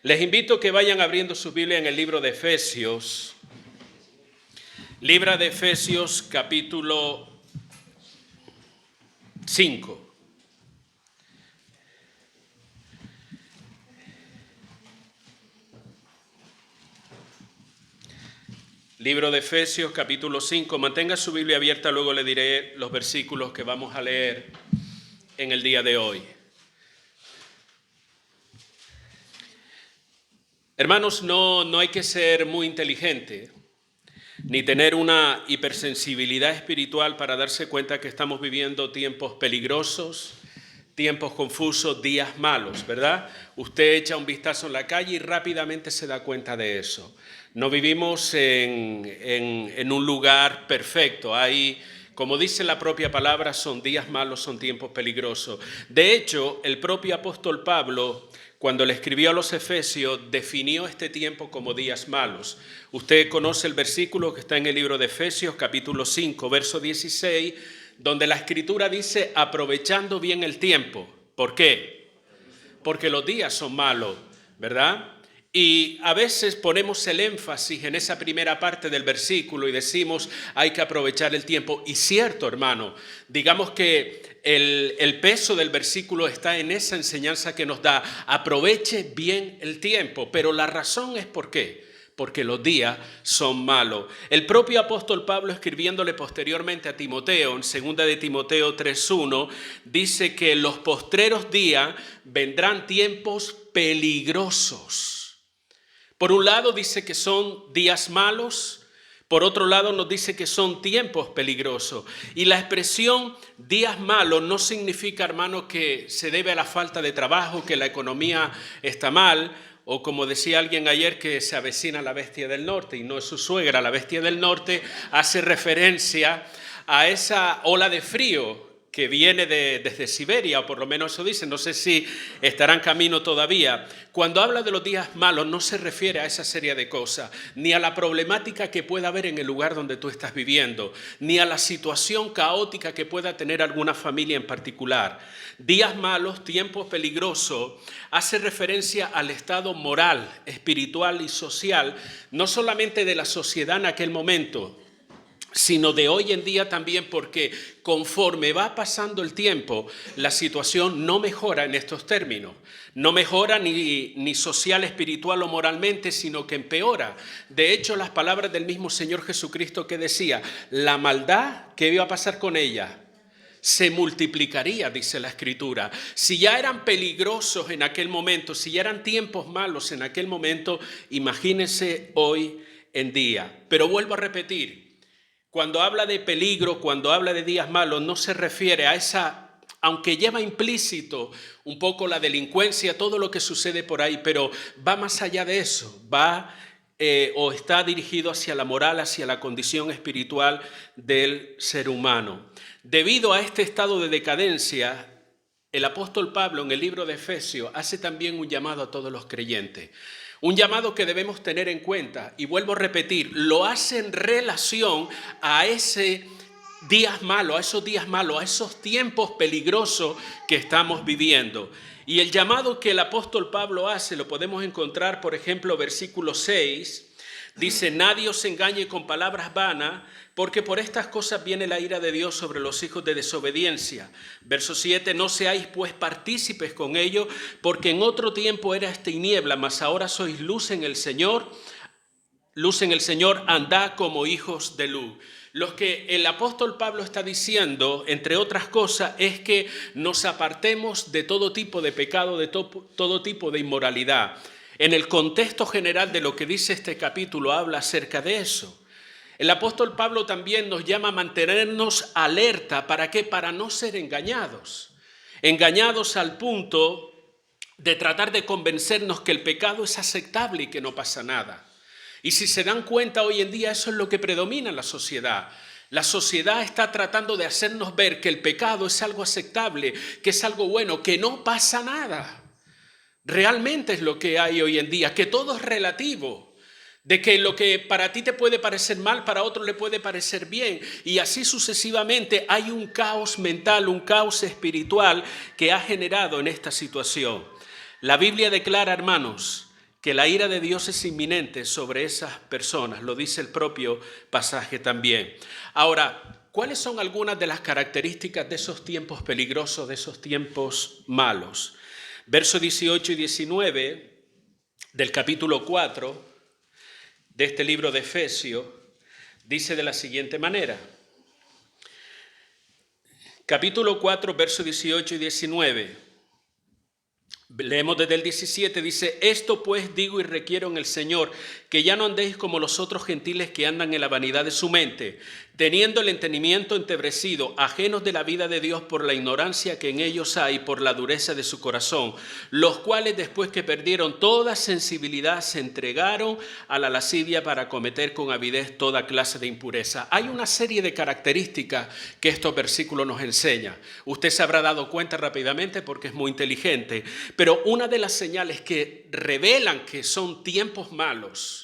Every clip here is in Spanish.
Les invito a que vayan abriendo su Biblia en el libro de Efesios. Libro de Efesios, capítulo 5. Libro de Efesios, capítulo 5. Mantenga su Biblia abierta, luego le diré los versículos que vamos a leer en el día de hoy. Hermanos, no hay que ser muy inteligente ni tener una hipersensibilidad espiritual para darse cuenta que estamos viviendo tiempos peligrosos, tiempos confusos, días malos, ¿verdad? Usted echa un vistazo en la calle y rápidamente se da cuenta de eso. No vivimos en un lugar perfecto. Hay, como dice la propia palabra, son días malos, son tiempos peligrosos. De hecho, el propio apóstol Pablo, cuando le escribió a los Efesios, definió este tiempo como días malos. Usted conoce el versículo que está en el libro de Efesios, capítulo 5, verso 16, donde la Escritura dice, aprovechando bien el tiempo. ¿Por qué? Porque los días son malos, ¿verdad? Y a veces ponemos el énfasis en esa primera parte del versículo y decimos, hay que aprovechar el tiempo. Y cierto, hermano, digamos que el peso del versículo está en esa enseñanza que nos da, aproveche bien el tiempo. Pero la razón es ¿por qué? Porque los días son malos. El propio apóstol Pablo, escribiéndole posteriormente a Timoteo, en 2 de Timoteo 3:1, dice que en los postreros días vendrán tiempos peligrosos. Por un lado dice que son días malos, por otro lado nos dice que son tiempos peligrosos. Y la expresión días malos no significa, hermano, que se debe a la falta de trabajo, que la economía está mal, o como decía alguien ayer, que se avecina la bestia del norte, y no es su suegra, la bestia del norte hace referencia a esa ola de frío que viene desde Siberia, o por lo menos eso dice, no sé si estará en camino todavía. Cuando habla de los días malos no se refiere a esa serie de cosas, ni a la problemática que pueda haber en el lugar donde tú estás viviendo, ni a la situación caótica que pueda tener alguna familia en particular. Días malos, tiempos peligrosos, hace referencia al estado moral, espiritual y social, no solamente de la sociedad en aquel momento, sino de hoy en día también, porque conforme va pasando el tiempo, la situación no mejora en estos términos. No mejora ni social, espiritual o moralmente, sino que empeora. De hecho, las palabras del mismo Señor Jesucristo que decía, la maldad, ¿qué iba a pasar con ella? Se multiplicaría, dice la Escritura. Si ya eran peligrosos en aquel momento, si ya eran tiempos malos en aquel momento, imagínense hoy en día. Pero vuelvo a repetir, cuando habla de peligro, cuando habla de días malos, no se refiere a esa, aunque lleva implícito un poco la delincuencia, todo lo que sucede por ahí, pero va más allá de eso, o está dirigido hacia la moral, hacia la condición espiritual del ser humano. Debido a este estado de decadencia, el apóstol Pablo en el libro de Efesios hace también un llamado a todos los creyentes. Un llamado que debemos tener en cuenta, y vuelvo a repetir, lo hace en relación a ese días malos, a esos tiempos peligrosos que estamos viviendo. Y el llamado que el apóstol Pablo hace lo podemos encontrar, por ejemplo, versículo 6, dice, nadie os engañe con palabras vanas, porque por estas cosas viene la ira de Dios sobre los hijos de desobediencia. Verso 7, no seáis pues partícipes con ellos, porque en otro tiempo erais tiniebla, mas ahora sois luz en el Señor, andad como hijos de luz. Lo que el apóstol Pablo está diciendo, entre otras cosas, es que nos apartemos de todo tipo de pecado, de todo tipo de inmoralidad. En el contexto general de lo que dice este capítulo, habla acerca de eso. El apóstol Pablo también nos llama a mantenernos alerta. ¿Para qué? Para no ser engañados. Engañados al punto de tratar de convencernos que el pecado es aceptable y que no pasa nada. Y si se dan cuenta hoy en día, eso es lo que predomina en la sociedad. La sociedad está tratando de hacernos ver que el pecado es algo aceptable, que es algo bueno, que no pasa nada. Realmente es lo que hay hoy en día, que todo es relativo. De que lo que para ti te puede parecer mal, para otro le puede parecer bien. Y así sucesivamente hay un caos mental, un caos espiritual que ha generado en esta situación. La Biblia declara, hermanos, que la ira de Dios es inminente sobre esas personas, lo dice el propio pasaje también. Ahora, ¿cuáles son algunas de las características de esos tiempos peligrosos, de esos tiempos malos? Versos 18 y 19 del capítulo 4 de este libro de Efesios dice de la siguiente manera. Capítulo 4, versos 18 y 19. Leemos desde el 17, dice: esto pues digo y requiero en el Señor, que ya no andéis como los otros gentiles que andan en la vanidad de su mente, teniendo el entendimiento entebrecido, ajenos de la vida de Dios por la ignorancia que en ellos hay, por la dureza de su corazón, los cuales después que perdieron toda sensibilidad se entregaron a la lascivia para cometer con avidez toda clase de impureza. Hay una serie de características que estos versículos nos enseñan. Usted se habrá dado cuenta rápidamente porque es muy inteligente, pero una de las señales que revelan que son tiempos malos,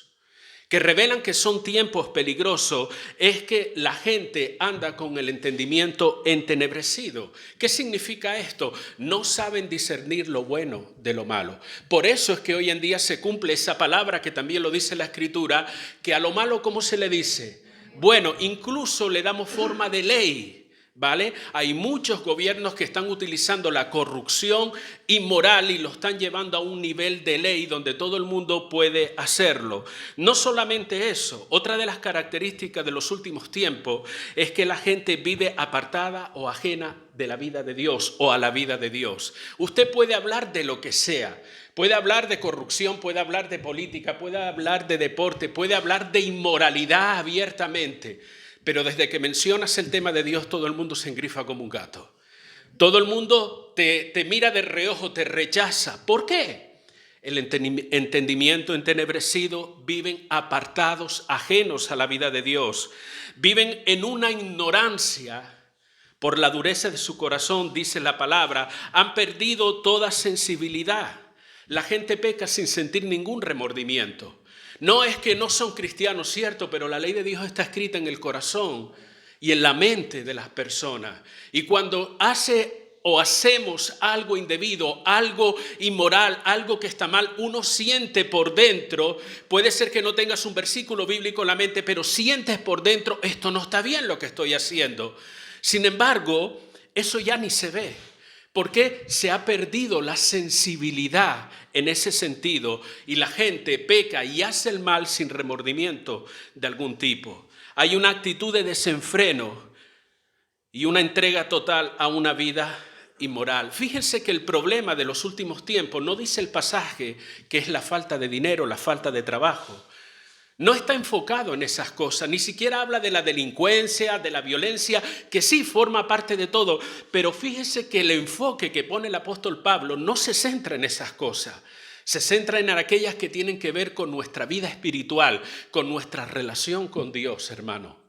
que revelan que son tiempos peligrosos, es que la gente anda con el entendimiento entenebrecido. ¿Qué significa esto? No saben discernir lo bueno de lo malo. Por eso es que hoy en día se cumple esa palabra que también lo dice la Escritura, que a lo malo, ¿cómo se le dice? Bueno, incluso le damos forma de ley. ¿Vale? Hay muchos gobiernos que están utilizando la corrupción inmoral y lo están llevando a un nivel de ley donde todo el mundo puede hacerlo. No solamente eso, otra de las características de los últimos tiempos es que la gente vive apartada o ajena de la vida de Dios o a la vida de Dios. Usted puede hablar de lo que sea. Puede hablar de corrupción, puede hablar de política, puede hablar de deporte, puede hablar de inmoralidad abiertamente. Pero desde que mencionas el tema de Dios, todo el mundo se engrifa como un gato. Todo el mundo te mira de reojo, te rechaza. ¿Por qué? El entendimiento entenebrecido, viven apartados, ajenos a la vida de Dios. Viven en una ignorancia por la dureza de su corazón, dice la palabra. Han perdido toda sensibilidad. La gente peca sin sentir ningún remordimiento. No es que no son cristianos, cierto, pero la ley de Dios está escrita en el corazón y en la mente de las personas. Y cuando hacemos algo indebido, algo inmoral, algo que está mal, uno siente por dentro, puede ser que no tengas un versículo bíblico en la mente, pero sientes por dentro, esto no está bien lo que estoy haciendo. Sin embargo, eso ya ni se ve. Porque se ha perdido la sensibilidad en ese sentido y la gente peca y hace el mal sin remordimiento de algún tipo. Hay una actitud de desenfreno y una entrega total a una vida inmoral. Fíjense que el problema de los últimos tiempos, no dice el pasaje que es la falta de dinero, la falta de trabajo. No está enfocado en esas cosas, ni siquiera habla de la delincuencia, de la violencia, que sí forma parte de todo, pero fíjese que el enfoque que pone el apóstol Pablo no se centra en esas cosas, se centra en aquellas que tienen que ver con nuestra vida espiritual, con nuestra relación con Dios, hermano.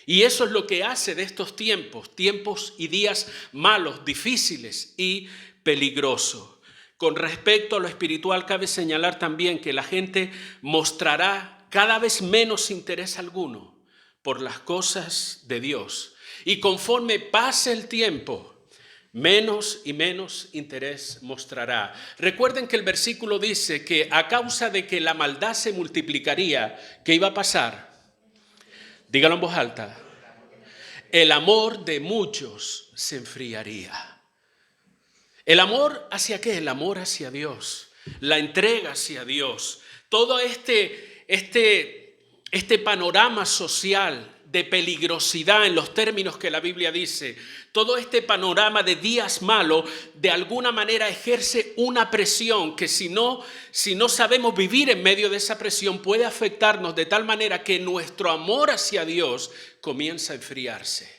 Y eso es lo que hace de estos tiempos y días malos, difíciles y peligrosos. Con respecto a lo espiritual, cabe señalar también que la gente mostrará cada vez menos interés alguno por las cosas de Dios. Y conforme pase el tiempo, menos y menos interés mostrará. Recuerden que el versículo dice que a causa de que la maldad se multiplicaría, ¿qué iba a pasar? Dígalo en voz alta. El amor de muchos se enfriaría. ¿El amor hacia qué? El amor hacia Dios. La entrega hacia Dios. Todo este panorama social de peligrosidad en los términos que la Biblia dice, todo este panorama de días malos, de alguna manera ejerce una presión que si no sabemos vivir en medio de esa presión puede afectarnos de tal manera que nuestro amor hacia Dios comienza a enfriarse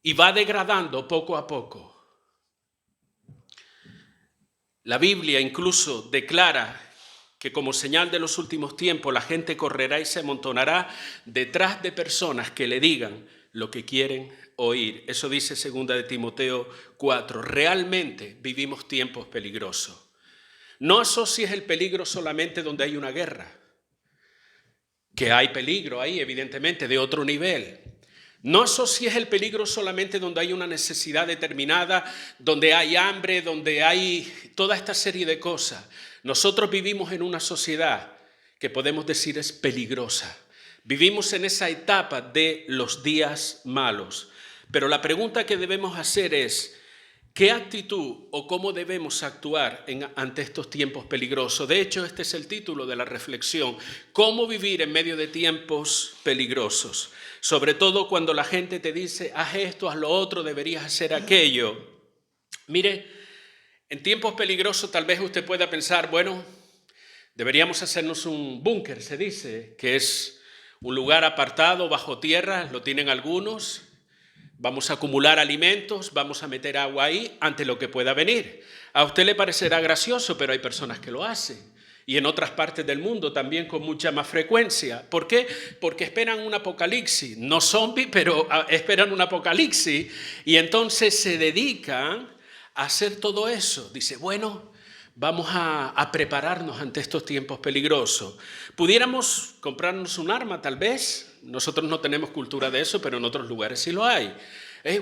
y va degradando poco a poco. La Biblia incluso declara que como señal de los últimos tiempos la gente correrá y se amontonará detrás de personas que le digan lo que quieren oír. Eso dice 2 de Timoteo 4. Realmente vivimos tiempos peligrosos. No asocies el peligro solamente donde hay una guerra, que hay peligro ahí evidentemente de otro nivel. No asocies el peligro solamente donde hay una necesidad determinada, donde hay hambre, donde hay toda esta serie de cosas. Nosotros vivimos en una sociedad que podemos decir es peligrosa. Vivimos en esa etapa de los días malos. Pero la pregunta que debemos hacer es, ¿qué actitud o cómo debemos actuar ante estos tiempos peligrosos? De hecho, este es el título de la reflexión. ¿Cómo vivir en medio de tiempos peligrosos? Sobre todo cuando la gente te dice, haz esto, haz lo otro, deberías hacer aquello. Mire, en tiempos peligrosos tal vez usted pueda pensar, bueno, deberíamos hacernos un búnker, se dice, que es un lugar apartado bajo tierra, lo tienen algunos. Vamos a acumular alimentos, vamos a meter agua ahí ante lo que pueda venir. A usted le parecerá gracioso, pero hay personas que lo hacen. Y en otras partes del mundo también con mucha más frecuencia. ¿Por qué? Porque esperan un apocalipsis. No zombi, pero esperan un apocalipsis. Y entonces se dedican a hacer todo eso. Dice, bueno, vamos a prepararnos ante estos tiempos peligrosos. Pudiéramos comprarnos un arma, tal vez. Nosotros no tenemos cultura de eso, pero en otros lugares sí lo hay.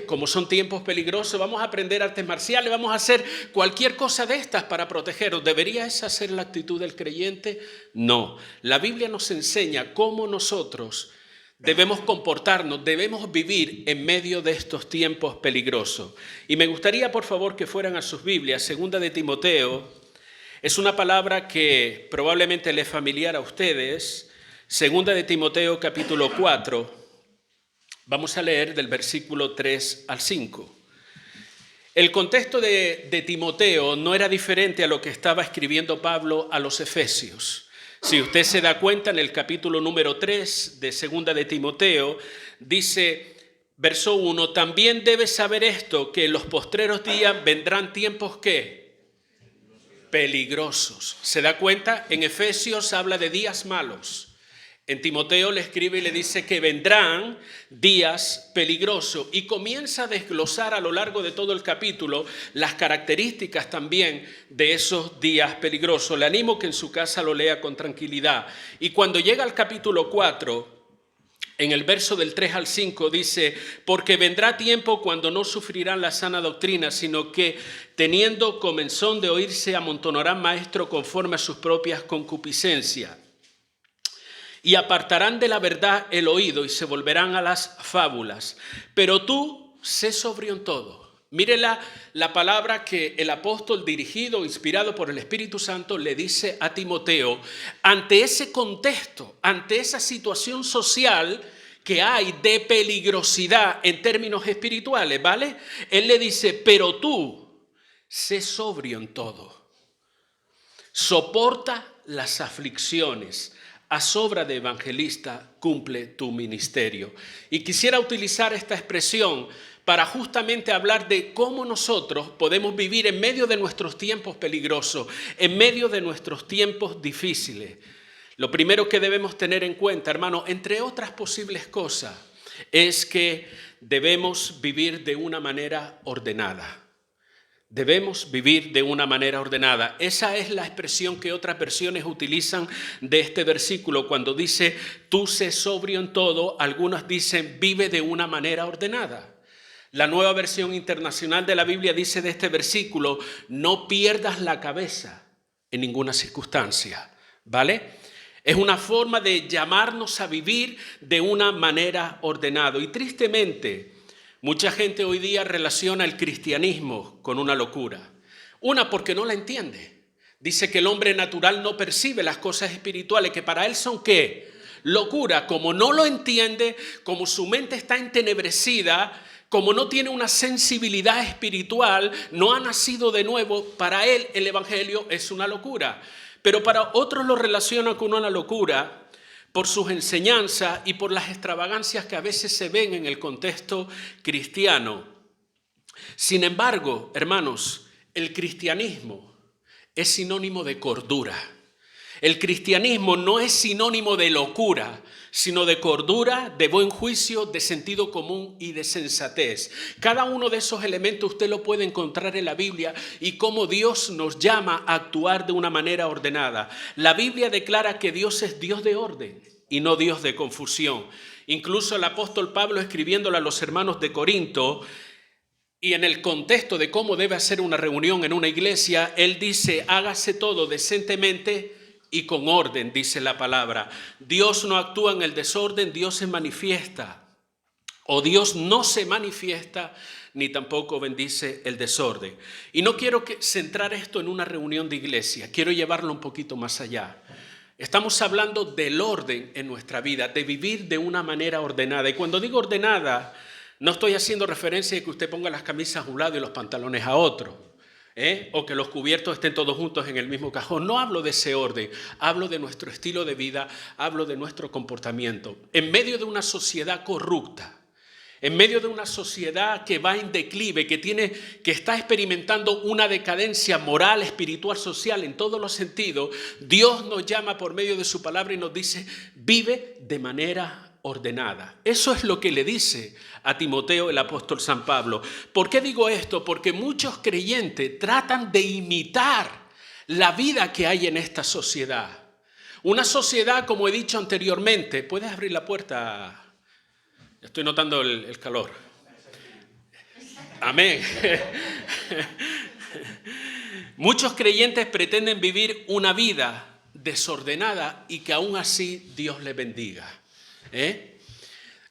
Como son tiempos peligrosos, vamos a aprender artes marciales, vamos a hacer cualquier cosa de estas para protegeros. ¿Debería esa ser la actitud del creyente? No. La Biblia nos enseña cómo nosotros debemos comportarnos, debemos vivir en medio de estos tiempos peligrosos. Y me gustaría, por favor, que fueran a sus Biblias, segunda de Timoteo. Es una palabra que probablemente le es familiar a ustedes. Segunda de Timoteo, capítulo 4. Vamos a leer del versículo 3 al 5. El contexto de Timoteo no era diferente a lo que estaba escribiendo Pablo a los Efesios. Si usted se da cuenta, en el capítulo número 3 de Segunda de Timoteo, dice, verso 1, también debes saber esto, que en los postreros días vendrán tiempos, ¿qué? Peligrosos. ¿Se da cuenta? En Efesios habla de días malos. En Timoteo le escribe y le dice que vendrán días peligrosos y comienza a desglosar a lo largo de todo el capítulo las características también de esos días peligrosos. Le animo que en su casa lo lea con tranquilidad. Y cuando llega al capítulo 4, en el verso del 3 al 5 dice, porque vendrá tiempo cuando no sufrirán la sana doctrina, sino que teniendo comezón de oírse amontonarán maestros conforme a sus propias concupiscencias. Y apartarán de la verdad el oído y se volverán a las fábulas. Pero tú, sé sobrio en todo. Mire la palabra que el apóstol dirigido, inspirado por el Espíritu Santo, le dice a Timoteo. Ante ese contexto, ante esa situación social que hay de peligrosidad en términos espirituales, ¿vale? Él le dice, pero tú, sé sobrio en todo. Soporta las aflicciones. Haz obra de evangelista, cumple tu ministerio. Y quisiera utilizar esta expresión para justamente hablar de cómo nosotros podemos vivir en medio de nuestros tiempos peligrosos, en medio de nuestros tiempos difíciles. Lo primero que debemos tener en cuenta, hermano, entre otras posibles cosas, es que debemos vivir de una manera ordenada. Debemos vivir de una manera ordenada. Esa es la expresión que otras versiones utilizan de este versículo cuando dice, tú sé sobrio en todo. Algunos dicen, vive de una manera ordenada. La Nueva Versión Internacional de la Biblia dice de este versículo, no pierdas la cabeza en ninguna circunstancia, ¿vale? Es una forma de llamarnos a vivir de una manera ordenada. Y tristemente, mucha gente hoy día relaciona el cristianismo con una locura. Una, porque no la entiende. Dice que el hombre natural no percibe las cosas espirituales, que para él son ¿qué? Locura. Como no lo entiende, como su mente está entenebrecida, como no tiene una sensibilidad espiritual, no ha nacido de nuevo, para él el evangelio es una locura. Pero para otros lo relacionan con una locura por sus enseñanzas y por las extravagancias que a veces se ven en el contexto cristiano. Sin embargo, hermanos, el cristianismo es sinónimo de cordura. El cristianismo no es sinónimo de locura, sino de cordura, de buen juicio, de sentido común y de sensatez. Cada uno de esos elementos usted lo puede encontrar en la Biblia y cómo Dios nos llama a actuar de una manera ordenada. La Biblia declara que Dios es Dios de orden. y no Dios de confusión. Incluso el apóstol Pablo, escribiéndole a los hermanos de Corinto, y en el contexto de cómo debe hacer una reunión en una iglesia, él dice: hágase todo decentemente y con orden, dice la palabra. Dios no actúa en el desorden, Dios se manifiesta. O Dios no se manifiesta, ni tampoco bendice el desorden. Y no quiero centrar esto en una reunión de iglesia, quiero llevarlo un poquito más allá. Estamos hablando del orden en nuestra vida, de vivir de una manera ordenada. Y cuando digo ordenada, no estoy haciendo referencia a que usted ponga las camisas a un lado y los pantalones a otro, o que los cubiertos estén todos juntos en el mismo cajón. No hablo de ese orden, hablo de nuestro estilo de vida, hablo de nuestro comportamiento. En medio de una sociedad corrupta, en medio de una sociedad que va en declive, que está experimentando una decadencia moral, espiritual, social, en todos los sentidos, Dios nos llama por medio de su palabra y nos dice: vive de manera ordenada. Eso es lo que le dice a Timoteo el apóstol San Pablo. ¿Por qué digo esto? Porque muchos creyentes tratan de imitar la vida que hay en esta sociedad. Una sociedad, como he dicho anteriormente, ¿puedes abrir la puerta? Estoy notando el calor. Amén. Muchos creyentes pretenden vivir una vida desordenada y que aún así Dios les bendiga.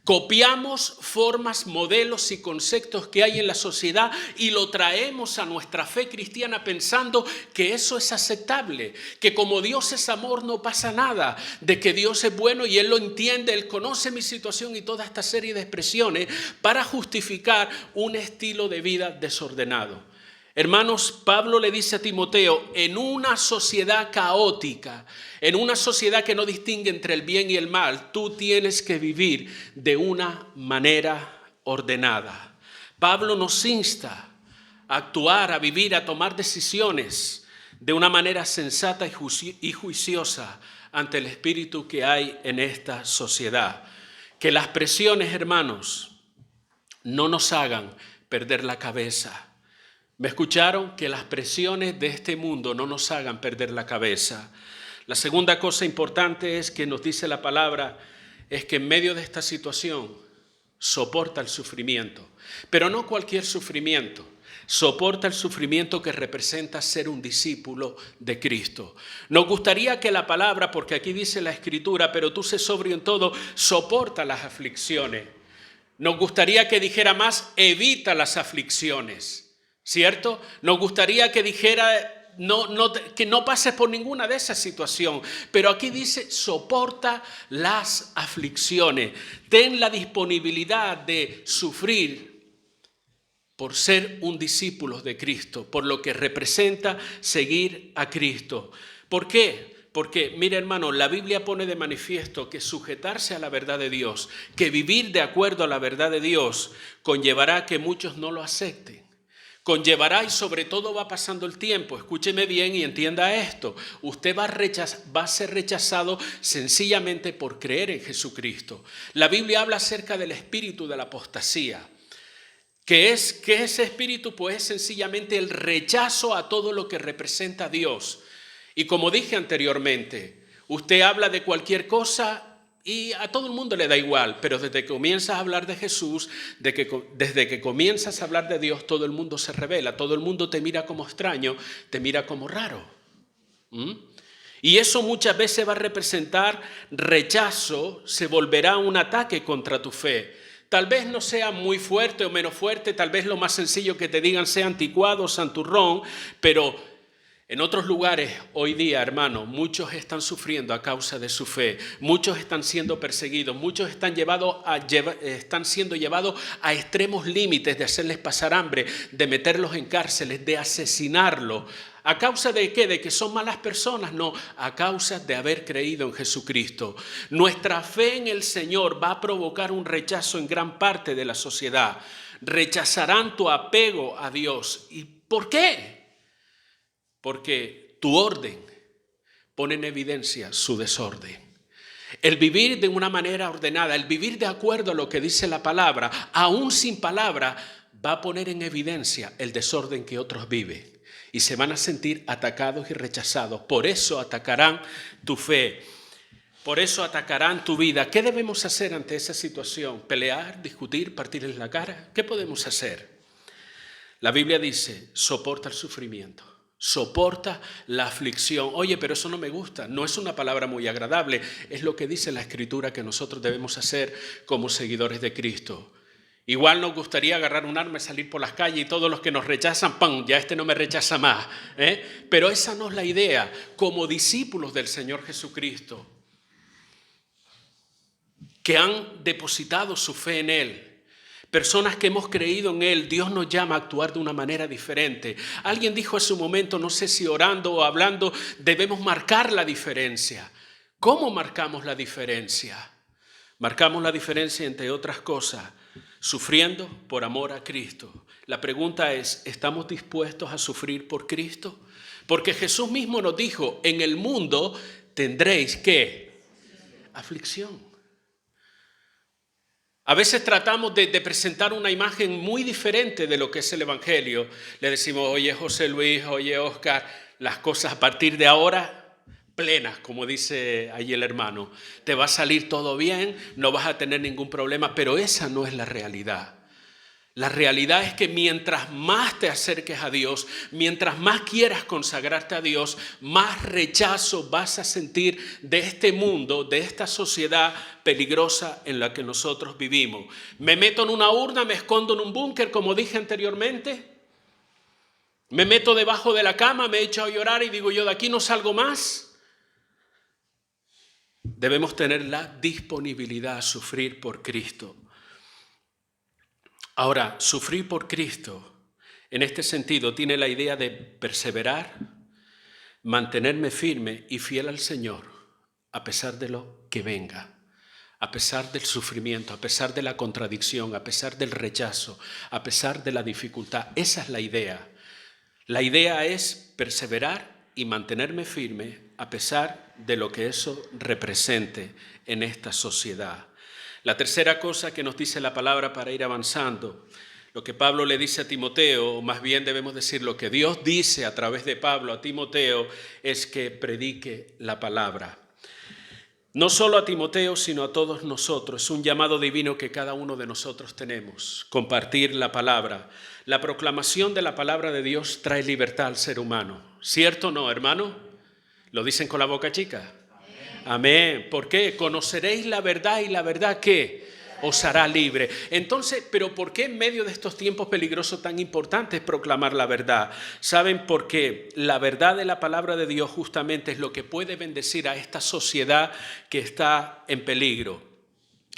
Copiamos formas, modelos y conceptos que hay en la sociedad y lo traemos a nuestra fe cristiana pensando que eso es aceptable, que como Dios es amor no pasa nada, de que Dios es bueno y Él lo entiende, Él conoce mi situación y toda esta serie de expresiones para justificar un estilo de vida desordenado. Hermanos, Pablo le dice a Timoteo: en una sociedad caótica, en una sociedad que no distingue entre el bien y el mal, tú tienes que vivir de una manera ordenada. Pablo nos insta a actuar, a vivir, a tomar decisiones de una manera sensata y juiciosa ante el espíritu que hay en esta sociedad. Que las presiones, hermanos, no nos hagan perder la cabeza. ¿Me escucharon? Que las presiones de este mundo no nos hagan perder la cabeza. La segunda cosa importante es que nos dice la palabra, es que en medio de esta situación soporta el sufrimiento, pero no cualquier sufrimiento. Soporta el sufrimiento que representa ser un discípulo de Cristo. Nos gustaría que la palabra, porque aquí dice la Escritura, pero tú sé sobrio en todo, soporta las aflicciones. Nos gustaría que dijera más, evita las aflicciones. ¿Cierto? Nos gustaría que dijera que no pases por ninguna de esas situaciones, pero aquí dice: soporta las aflicciones. Ten la disponibilidad de sufrir por ser un discípulo de Cristo, por lo que representa seguir a Cristo. ¿Por qué? Porque, mire hermano, la Biblia pone de manifiesto que sujetarse a la verdad de Dios, que vivir de acuerdo a la verdad de Dios, conllevará que muchos no lo acepten. Conllevará, y sobre todo va pasando el tiempo, escúcheme bien y entienda esto, usted va a ser rechazado sencillamente por creer en Jesucristo. La Biblia habla acerca del espíritu de la apostasía. ¿Qué es ese espíritu? Pues es sencillamente el rechazo a todo lo que representa a Dios. Y como dije anteriormente, usted habla de cualquier cosa y a todo el mundo le da igual, pero desde que comienzas a hablar de Jesús, desde que comienzas a hablar de Dios, todo el mundo se revela, todo el mundo te mira como extraño, te mira como raro. Y eso muchas veces va a representar rechazo, se volverá un ataque contra tu fe. Tal vez no sea muy fuerte o menos fuerte, tal vez lo más sencillo que te digan sea anticuado, santurrón, pero en otros lugares hoy día, hermano, muchos están sufriendo a causa de su fe, muchos están siendo perseguidos, muchos están siendo llevados a extremos límites de hacerles pasar hambre, de meterlos en cárceles, de asesinarlos. ¿A causa de qué? ¿De que son malas personas? No, a causa de haber creído en Jesucristo. Nuestra fe en el Señor va a provocar un rechazo en gran parte de la sociedad. Rechazarán tu apego a Dios. ¿Y por qué? Porque tu orden pone en evidencia su desorden. El vivir de una manera ordenada, el vivir de acuerdo a lo que dice la palabra, aún sin palabra, va a poner en evidencia el desorden que otros viven. Y se van a sentir atacados y rechazados. Por eso atacarán tu fe. Por eso atacarán tu vida. ¿Qué debemos hacer ante esa situación? ¿Pelear, discutir, partirles la cara? ¿Qué podemos hacer? La Biblia dice, soporta el sufrimiento, soporta la aflicción. Oye, pero eso no me gusta, no es una palabra muy agradable, es lo que dice la Escritura que nosotros debemos hacer como seguidores de Cristo. Igual nos gustaría agarrar un arma y salir por las calles y todos los que nos rechazan, ¡pam!, ya este no me rechaza más. Pero esa no es la idea. Como discípulos del Señor Jesucristo, que han depositado su fe en Él, personas que hemos creído en Él, Dios nos llama a actuar de una manera diferente. Alguien dijo hace un momento, no sé si orando o hablando, debemos marcar la diferencia. ¿Cómo marcamos la diferencia? Marcamos la diferencia, entre otras cosas, sufriendo por amor a Cristo. La pregunta es, ¿estamos dispuestos a sufrir por Cristo? Porque Jesús mismo nos dijo, en el mundo tendréis ¿qué? Aflicción. A veces tratamos de presentar una imagen muy diferente de lo que es el Evangelio. Le decimos, oye José Luis, oye Oscar, las cosas a partir de ahora plenas, como dice ahí el hermano. Te va a salir todo bien, no vas a tener ningún problema, pero esa no es la realidad. La realidad es que mientras más te acerques a Dios, mientras más quieras consagrarte a Dios, más rechazo vas a sentir de este mundo, de esta sociedad peligrosa en la que nosotros vivimos. Me meto en una urna, me escondo en un búnker, como dije anteriormente. Me meto debajo de la cama, me echo a llorar y digo yo, de aquí no salgo más. Debemos tener la disponibilidad a sufrir por Cristo. Ahora, sufrir por Cristo, en este sentido, tiene la idea de perseverar, mantenerme firme y fiel al Señor, a pesar de lo que venga, a pesar del sufrimiento, a pesar de la contradicción, a pesar del rechazo, a pesar de la dificultad. Esa es la idea. La idea es perseverar y mantenerme firme a pesar de lo que eso represente en esta sociedad. La tercera cosa que nos dice la palabra para ir avanzando, lo que Pablo le dice a Timoteo, o más bien debemos decir lo que Dios dice a través de Pablo a Timoteo, es que predique la palabra. No solo a Timoteo, sino a todos nosotros. Es un llamado divino que cada uno de nosotros tenemos, compartir la palabra. La proclamación de la palabra de Dios trae libertad al ser humano. ¿Cierto o no, hermano? ¿Lo dicen con la boca chica? Amén. ¿Por qué? Conoceréis la verdad y la verdad ¿qué? Os hará libre. Entonces, ¿pero por qué en medio de estos tiempos peligrosos tan importantes proclamar la verdad? ¿Saben por qué? La verdad de la palabra de Dios justamente es lo que puede bendecir a esta sociedad que está en peligro.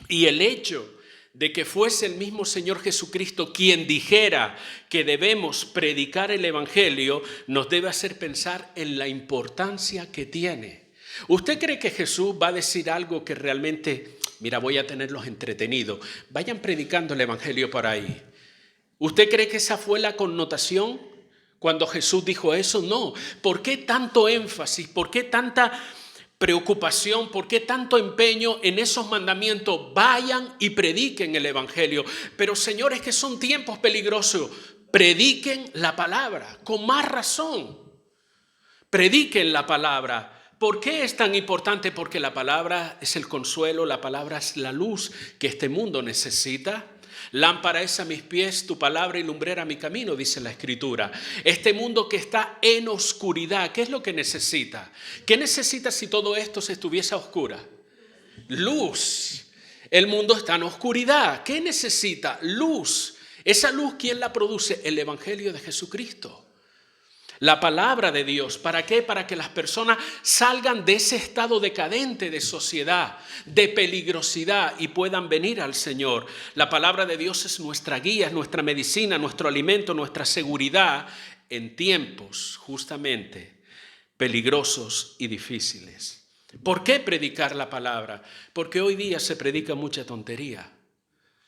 Y el hecho de que fuese el mismo Señor Jesucristo quien dijera que debemos predicar el Evangelio nos debe hacer pensar en la importancia que tiene. ¿Usted cree que Jesús va a decir algo que realmente, mira, voy a tenerlos entretenidos? Vayan predicando el Evangelio por ahí. ¿Usted cree que esa fue la connotación cuando Jesús dijo eso? No. ¿Por qué tanto énfasis? ¿Por qué tanta preocupación? ¿Por qué tanto empeño en esos mandamientos? Vayan y prediquen el Evangelio. Pero señores, que son tiempos peligrosos. Prediquen la palabra, con más razón. Prediquen la palabra. ¿Por qué es tan importante? Porque la palabra es el consuelo, la palabra es la luz que este mundo necesita. Lámpara es a mis pies tu palabra y lumbrera mi camino, dice la Escritura. Este mundo que está en oscuridad, ¿qué es lo que necesita? ¿Qué necesita si todo esto se estuviese a oscura? Luz. El mundo está en oscuridad. ¿Qué necesita? Luz. Esa luz, ¿quién la produce? El Evangelio de Jesucristo. La palabra de Dios. ¿Para qué? Para que las personas salgan de ese estado decadente de sociedad, de peligrosidad y puedan venir al Señor. La palabra de Dios es nuestra guía, es nuestra medicina, nuestro alimento, nuestra seguridad en tiempos justamente peligrosos y difíciles. ¿Por qué predicar la palabra? Porque hoy día se predica mucha tontería,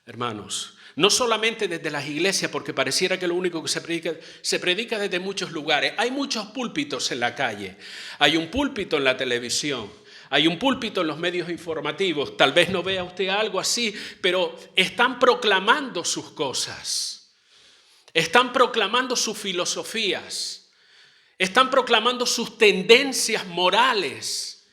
hermanos. No solamente desde las iglesias, porque pareciera que lo único que se predica desde muchos lugares. Hay muchos púlpitos en la calle, hay un púlpito en la televisión, hay un púlpito en los medios informativos. Tal vez no vea usted algo así, pero están proclamando sus cosas, están proclamando sus filosofías, están proclamando sus tendencias morales.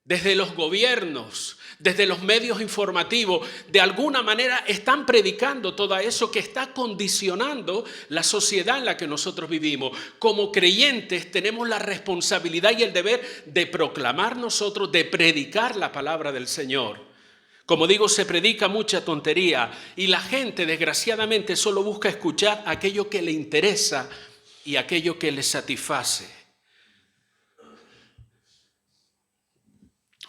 desde los gobiernos, desde los medios informativos, de alguna manera están predicando todo eso que está condicionando la sociedad en la que nosotros vivimos. Como creyentes tenemos la responsabilidad y el deber de proclamar nosotros, de predicar la palabra del Señor. Como digo, se predica mucha tontería y la gente desgraciadamente solo busca escuchar aquello que le interesa y aquello que le satisface.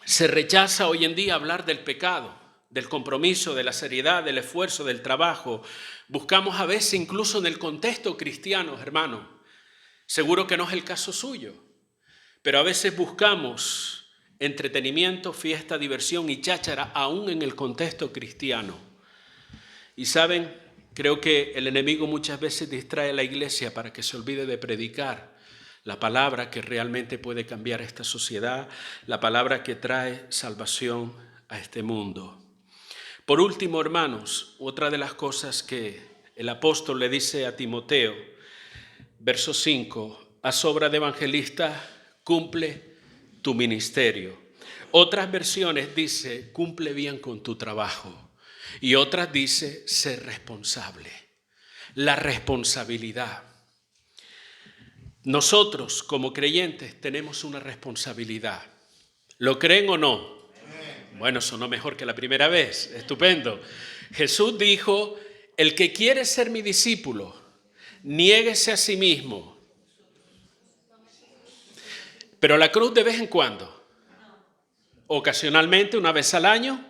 Se rechaza hoy en día hablar del pecado, del compromiso, de la seriedad, del esfuerzo, del trabajo. Buscamos a veces incluso en el contexto cristiano, hermano. Seguro que no es el caso suyo, pero a veces buscamos entretenimiento, fiesta, diversión y cháchara aún en el contexto cristiano. Y saben, creo que el enemigo muchas veces distrae a la iglesia para que se olvide de predicar la palabra que realmente puede cambiar esta sociedad, la palabra que trae salvación a este mundo. Por último, hermanos, otra de las cosas que el apóstol le dice a Timoteo, verso 5, haz obra de evangelista, cumple tu ministerio. Otras versiones dice, cumple bien con tu trabajo. Y otras dice, sé responsable. La responsabilidad. Nosotros como creyentes tenemos una responsabilidad. ¿Lo creen o no? Bueno, sonó mejor que la primera vez. Estupendo. Jesús dijo, el que quiere ser mi discípulo, niéguese a sí mismo. Pero la cruz de vez en cuando. Ocasionalmente, una vez al año.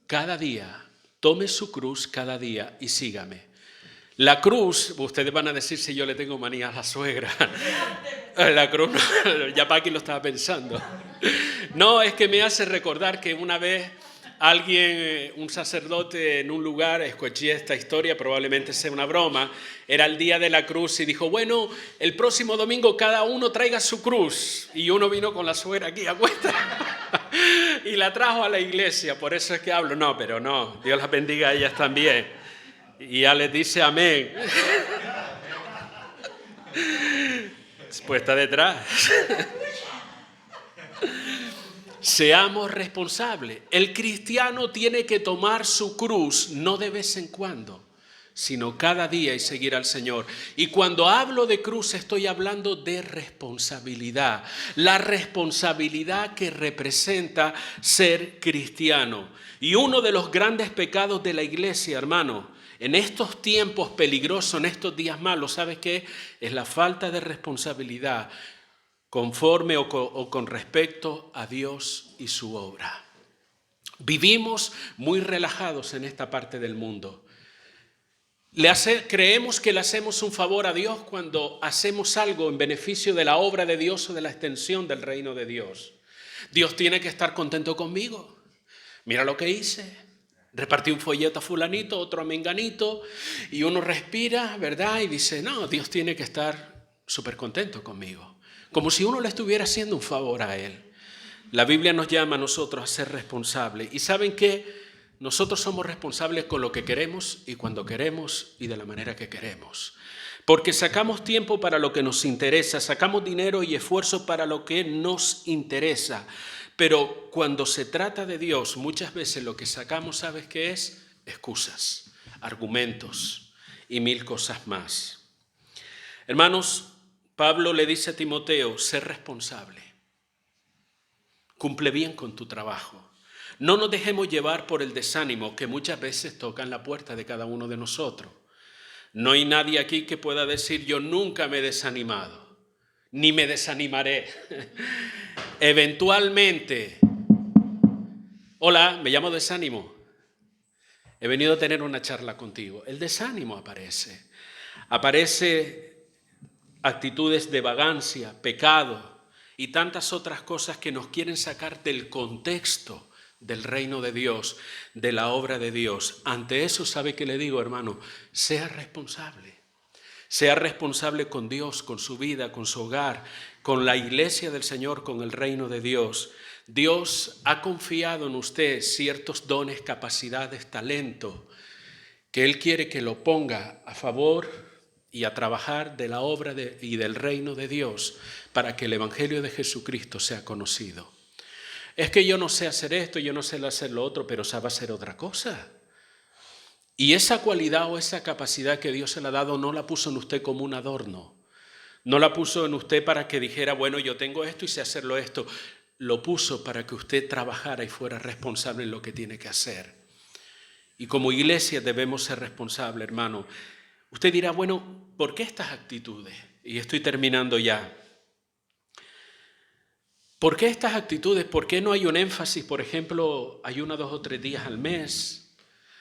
Cada día. Tome su cruz cada día y sígame. La cruz, ustedes van a decir si yo le tengo manía a la suegra. La cruz, ya Paqui lo estaba pensando. No, es que me hace recordar que una vez alguien, un sacerdote en un lugar, escuché esta historia, probablemente sea una broma, era el día de la cruz y dijo, bueno, el próximo domingo cada uno traiga su cruz. Y uno vino con la suegra aquí a cuesta y la trajo a la iglesia, por eso es que hablo. No, pero no, Dios las bendiga a ellas también. Y ya les dice amén. Después está detrás. Seamos responsables. El cristiano tiene que tomar su cruz, no de vez en cuando, sino cada día y seguir al Señor. Y cuando hablo de cruz estoy hablando de responsabilidad. La responsabilidad que representa ser cristiano. Y uno de los grandes pecados de la iglesia, hermano, en estos tiempos peligrosos, en estos días malos, ¿sabes qué? Es la falta de responsabilidad conforme o con respecto a Dios y su obra. Vivimos muy relajados en esta parte del mundo. Creemos que le hacemos un favor a Dios cuando hacemos algo en beneficio de la obra de Dios o de la extensión del reino de Dios. Dios tiene que estar contento conmigo. Mira lo que hice. Repartí un folleto a fulanito, otro a menganito, y uno respira, ¿verdad? Y dice, no, Dios tiene que estar súper contento conmigo. Como si uno le estuviera haciendo un favor a Él. La Biblia nos llama a nosotros a ser responsables. ¿Y saben qué? Nosotros somos responsables con lo que queremos y cuando queremos y de la manera que queremos. Porque sacamos tiempo para lo que nos interesa, sacamos dinero y esfuerzo para lo que nos interesa. Pero cuando se trata de Dios, muchas veces lo que sacamos, ¿sabes qué es? Excusas, argumentos y mil cosas más. Hermanos, Pablo le dice a Timoteo, sé responsable. Cumple bien con tu trabajo. No nos dejemos llevar por el desánimo que muchas veces toca en la puerta de cada uno de nosotros. No hay nadie aquí que pueda decir, yo nunca me he desanimado, ni me desanimaré. Eventualmente, hola, me llamo Desánimo. He venido a tener una charla contigo. El desánimo aparece. Aparece actitudes de vagancia, pecado y tantas otras cosas que nos quieren sacar del contexto del reino de Dios, de la obra de Dios. Ante eso, ¿sabe qué le digo, hermano? Sea responsable. Sea responsable con Dios, con su vida, con su hogar, con la iglesia del Señor, con el reino de Dios. Dios ha confiado en usted ciertos dones, capacidades, talento, que Él quiere que lo ponga a favor y a trabajar de la obra y del reino de Dios para que el Evangelio de Jesucristo sea conocido. Es que yo no sé hacer esto, yo no sé hacer lo otro, pero sabe hacer otra cosa. Y esa cualidad o esa capacidad que Dios se le ha dado no la puso en usted como un adorno. No la puso en usted para que dijera, bueno, yo tengo esto y sé hacerlo esto. Lo puso para que usted trabajara y fuera responsable en lo que tiene que hacer. Y como iglesia debemos ser responsables, hermano. Usted dirá, bueno, ¿por qué estas actitudes? Y estoy terminando ya. ¿Por qué estas actitudes? ¿Por qué no hay un énfasis? Por ejemplo, ayuna 2 o 3 días al mes,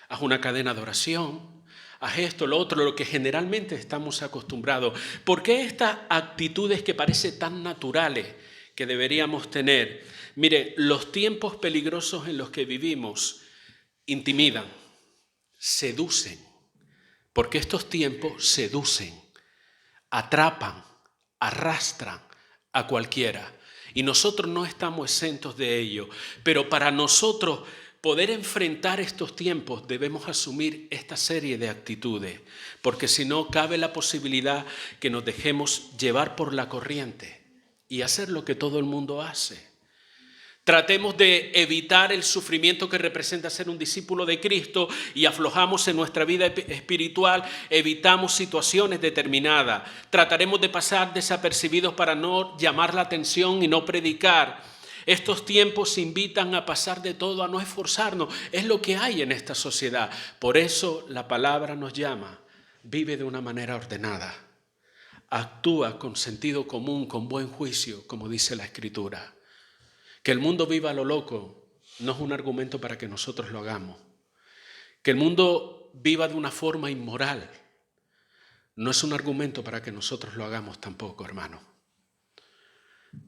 haz una cadena de oración, haz esto, lo otro, lo que generalmente estamos acostumbrados. ¿Por qué estas actitudes que parecen tan naturales que deberíamos tener? Mire, los tiempos peligrosos en los que vivimos intimidan, seducen, porque estos tiempos seducen, atrapan, arrastran a cualquiera. Y nosotros no estamos exentos de ello. Pero para nosotros poder enfrentar estos tiempos debemos asumir esta serie de actitudes. Porque si no, cabe la posibilidad que nos dejemos llevar por la corriente y hacer lo que todo el mundo hace. Tratemos de evitar el sufrimiento que representa ser un discípulo de Cristo y aflojamos en nuestra vida espiritual, evitamos situaciones determinadas. Trataremos de pasar desapercibidos para no llamar la atención y no predicar. Estos tiempos invitan a pasar de todo, a no esforzarnos. Es lo que hay en esta sociedad. Por eso la palabra nos llama, vive de una manera ordenada. Actúa con sentido común, con buen juicio, como dice la Escritura. Que el mundo viva a lo loco no es un argumento para que nosotros lo hagamos. Que el mundo viva de una forma inmoral no es un argumento para que nosotros lo hagamos tampoco, hermano.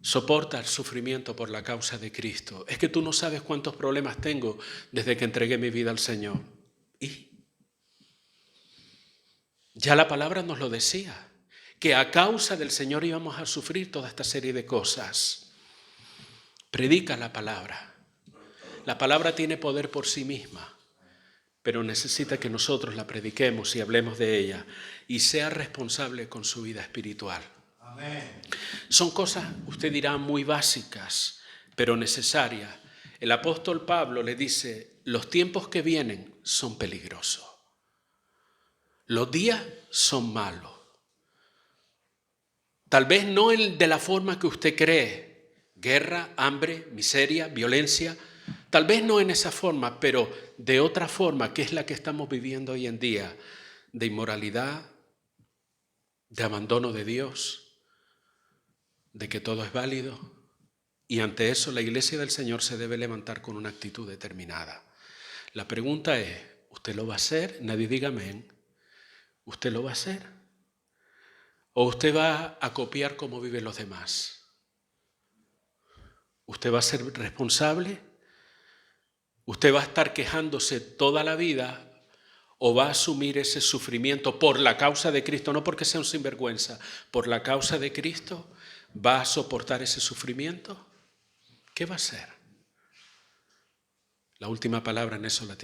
Soporta el sufrimiento por la causa de Cristo. Es que tú no sabes cuántos problemas tengo desde que entregué mi vida al Señor. Y ya la palabra nos lo decía, que a causa del Señor íbamos a sufrir toda esta serie de cosas. Predica la palabra. La palabra tiene poder por sí misma, pero necesita que nosotros la prediquemos y hablemos de ella y sea responsable con su vida espiritual. Amén. Son cosas, usted dirá, muy básicas, pero necesarias. El apóstol Pablo le dice, los tiempos que vienen son peligrosos. Los días son malos. Tal vez no de la forma que usted cree. Guerra, hambre, miseria, violencia. Tal vez no en esa forma, pero de otra forma, que es la que estamos viviendo hoy en día. De inmoralidad, de abandono de Dios, de que todo es válido. Y ante eso la iglesia del Señor se debe levantar con una actitud determinada. La pregunta es, ¿usted lo va a hacer? Nadie diga amén. ¿Usted lo va a hacer? ¿O usted va a copiar cómo viven los demás? ¿Usted va a ser responsable? ¿Usted va a estar quejándose toda la vida o va a asumir ese sufrimiento por la causa de Cristo? No porque sea un sinvergüenza, por la causa de Cristo. ¿Va a soportar ese sufrimiento? ¿Qué va a hacer? La última palabra en eso la tiene.